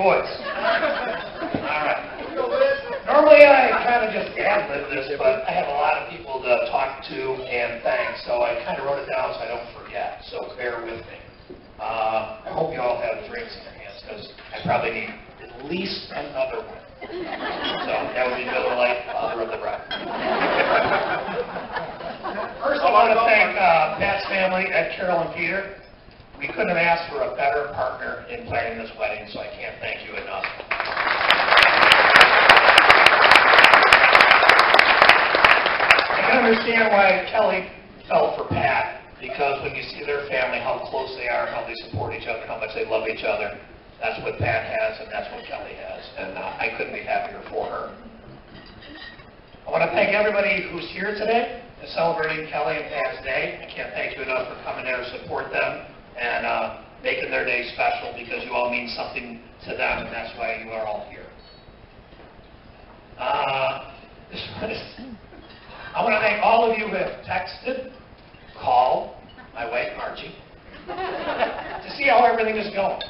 boys. All right. Normally I kind of just ad-lib this, but I have a lot of people to talk to and thank, so I kind of wrote it down so I don't forget, so bear with me. I hope you all have drinks in your hands, because I probably need at least another one. So that would be Miller Lite, Father of the Bride. First I want to thank Pat's family, Ed, Carol, and Peter. We couldn't have asked for a better partner in planning this wedding, so I can't thank you enough. I can understand why Kelly fell for Pat, because when you see their family, how close they are, how they support each other, how much they love each other, that's what Pat has and that's what Kelly has, and I couldn't be happier for her. I want to thank everybody who's here today and celebrating Kelly and Pat's day. I can't thank you enough for coming there to support them and making their day special, because you all mean something to them, and that's why you are all here. I want to thank all of you who have texted, called my wife Margie to see how everything is going.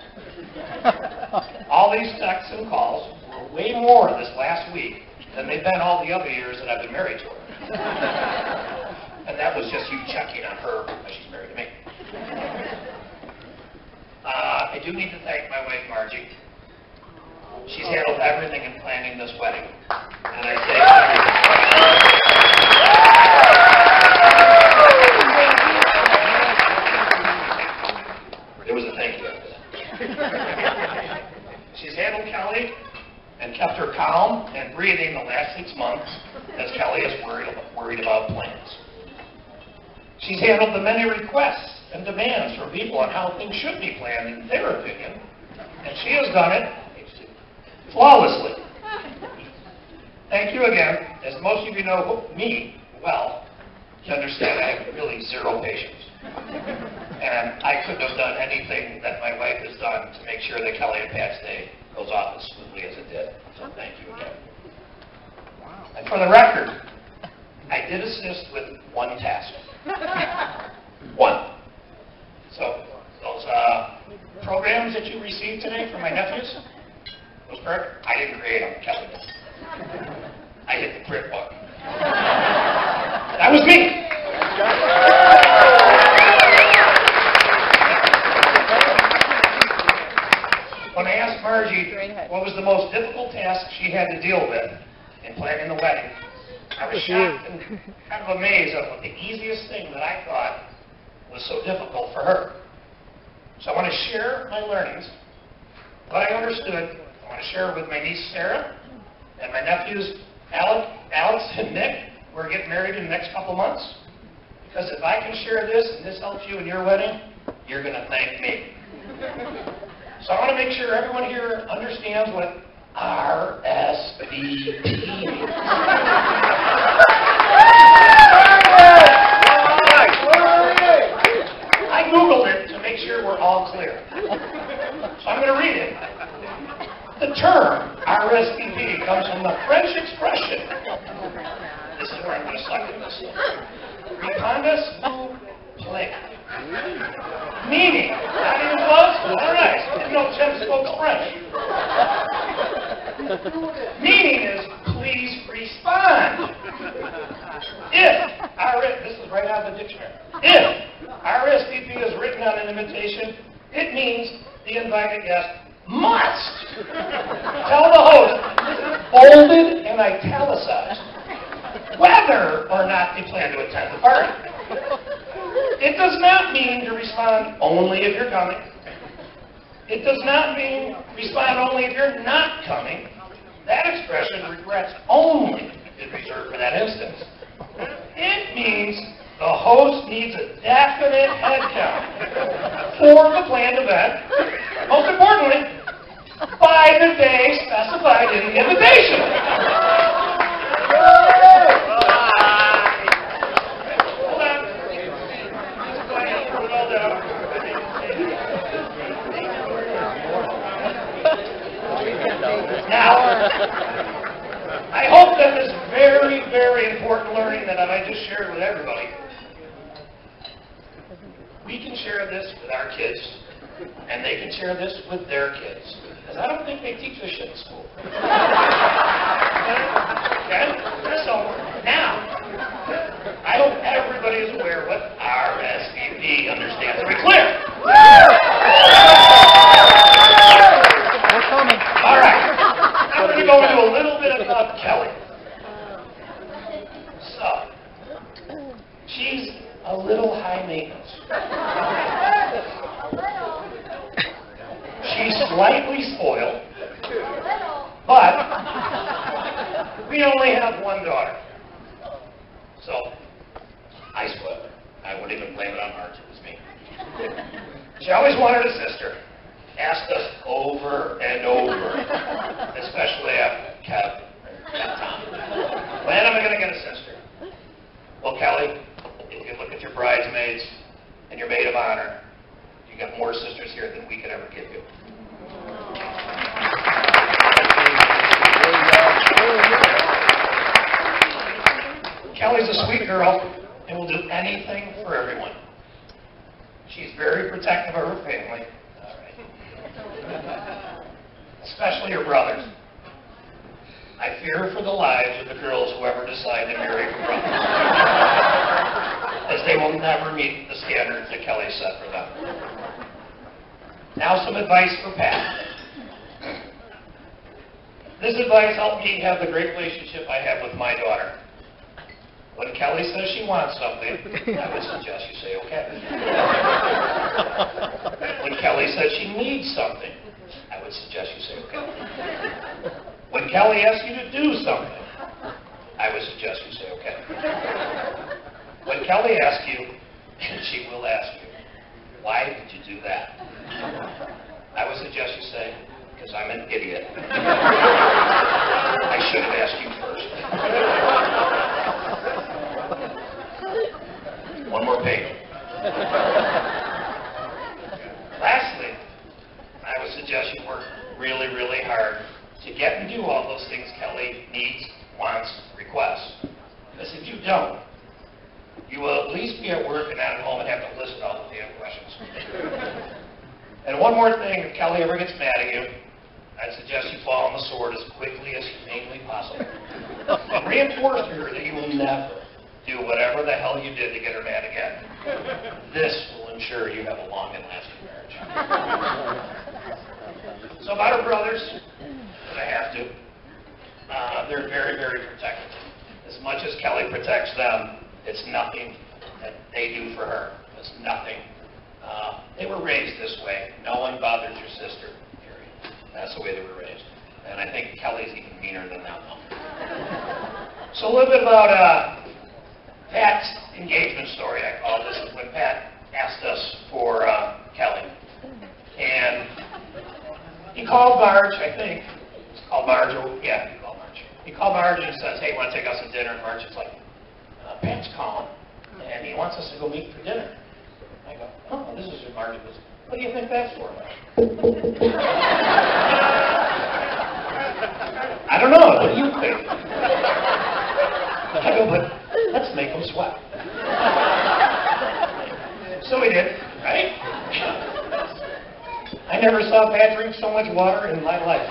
All these texts and calls were way more this last week than they've been all the other years that I've been married to her. And that was just you checking on her because she's married to me. I do need to thank my wife Margie. She's handled everything in planning this wedding. And I say it was a thank you after that. She's handled Kelly and kept her calm and breathing the last 6 months as Kelly is worried about plans. She's handled the many requests and demands from people on how things should be planned in their opinion, and she has done it flawlessly. Thank you again. As most of you know me well, you understand I have really zero patience. And I couldn't have done anything that my wife has done to make sure that Kelly and Pat's day goes off as smoothly as it did. So thank you again. And for the record, I did assist with one task. One. So those programs that you received today from my nephews, those perfect. I didn't create them, Kelly did. I hit the print button. That was me. When I asked Margie what was the most difficult task she had to deal with in planning the wedding, I was shocked and kind of amazed at what the easiest thing that I thought was so difficult for her. So I want to share my learnings, what I understood. I want to share it with my niece Sarah and my nephews Alex and Nick, who are getting married in the next couple months. Because if I can share this and this helps you in your wedding, you're going to thank me. So I want to make sure everyone here understands what R.S.V.P means. I Googled it to make sure we're all clear. So I'm going to read it. The term R.S.V.P comes from the French expression. This is where I'm going to suck in this. Répondez vous plaît. Meaning, not even close? All right. Didn't know Tim spoke French. Meaning is, please respond. This is right out of the dictionary. If R.S.V.P is written on an invitation, it means the invited guest must tell the host, bolded and italicized, whether or not they plan to attend the party. It does not mean to respond only if you're coming. It does not mean respond only if you're not coming. That expression, regrets only, is reserved for that instance. It means the host needs a definite head count for the planned event. Most importantly, by the day specified in the invitation. Hold on. Go ahead and put it all down. Now, I hope that this very, very important learning that I just shared with everybody, we can share this with our kids, and they can share this with their kids. Because I don't think they teach this shit in school. Okay? So now, I hope everybody is aware what R.S.V.P understands. Are we clear? All right. I'm going to go into a little bit about Kelly. So, she's a little high maintenance. She's slightly spoiled, but we only have one daughter. So, I spoiled her. I wouldn't even blame it on Marge, it was me. She always wanted a sister. Asked us over and over, especially after Kev and Tom. When am I going to get a sister? Well, Kelly, if you look at your bridesmaids and your maid of honor, you got more sisters here than we could ever give you. Kelly's a sweet girl and will do anything for everyone. She's very protective of her family. Especially her brothers. I fear for the lives of the girls who ever decide to marry her brothers, as they will never meet the standards that Kelly set for them. Now some advice for Pat. This advice helped me have the great relationship I have with my daughter. When Kelly says she wants something, I would suggest you say okay. When Kelly says she needs something, I would suggest you say okay. When Kelly asks you to do something, I would suggest you say okay. When Kelly asks you, and she will ask you, why did you do that? I would suggest you say, because I'm an idiot. I should have asked you first. One more page. Lastly, I would suggest you work really, really hard to get and do all those things Kelly needs, wants, requests. Because if you don't, you will at least be at work and not at home and have to listen to all the damn questions. And one more thing, if Kelly ever gets mad at you, I'd suggest you fall on the sword as quickly as humanely possible. And reinforce to her that you will never do whatever the hell you did to get her mad again. This will ensure you have a long and lasting marriage. So about her brothers, because I have to, they're very, very protective. As much as Kelly protects them, it's nothing that they do for her. It's nothing. They were raised this way. No one bothers your sister, period. That's the way they were raised. And I think Kelly's even meaner than them, though. So a little bit about Pat's engagement story, I call this, when Pat asked us for Kelly. And he called Marge, I think. He called Marge. He called Marge and says, hey, want to take us to dinner? And Marge is like, Pat's calling, and he wants us to go meet for dinner. I go, oh, this is your Marge goes, what do you think that's for? I don't know. What do you think? I go, but let's make them sweat. So we did, right? I never saw Pat drink so much water in my life.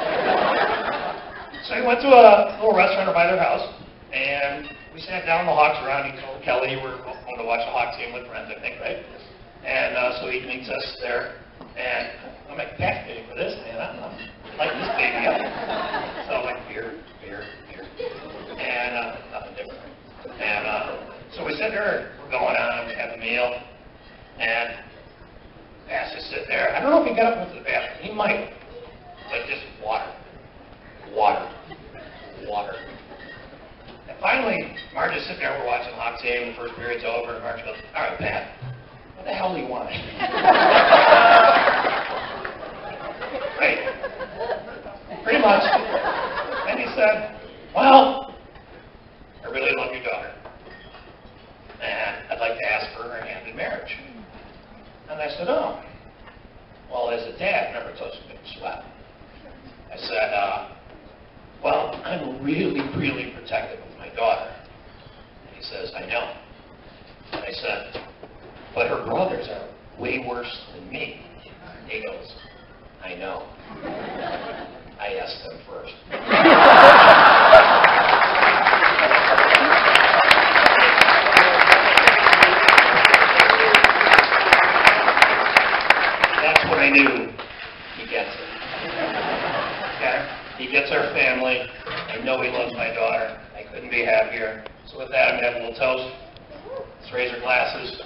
So we went to a little restaurant by their house, and we sat down, the Hawks around. He told Kelly we're going to watch a Hawks game with friends, I think, right? And so he meets us there, and I'm like, Pat's paying for this, man. I'm lighting this baby up. So I'm like, beer, and nothing different. And so we sit there, we're going on, we have a meal, and Pat's just sitting there. I don't know if he got up and went to the bathroom. He might, but just water. And finally, Marge is sitting there, we're watching the Hawks game, the first period's over, and Marge goes, all right, Pat, what the hell do you want? Right? Pretty much. And he said, well, I really love your daughter, and I'd like to ask for her hand in marriage. And I said, oh, well, as a dad, never touched a big sweat. I said, well, I'm really, really protective of my daughter. And he says, I know. And I said, but her brothers are way worse than me. And he goes, I know. I asked them first. That's when I knew he gets it. Okay? He gets our family. I know he loves my daughter. I couldn't be happier. So with that, I'm going to have a little toast. Let's raise our glasses.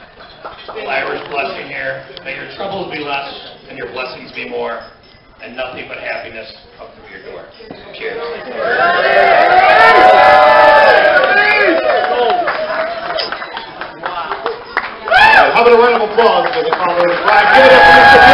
The Irish blessing here. May your troubles be less and your blessings be more, and nothing but happiness come through your door. Cheers. How about a round of applause for the father of the bride? Give it up for Mr.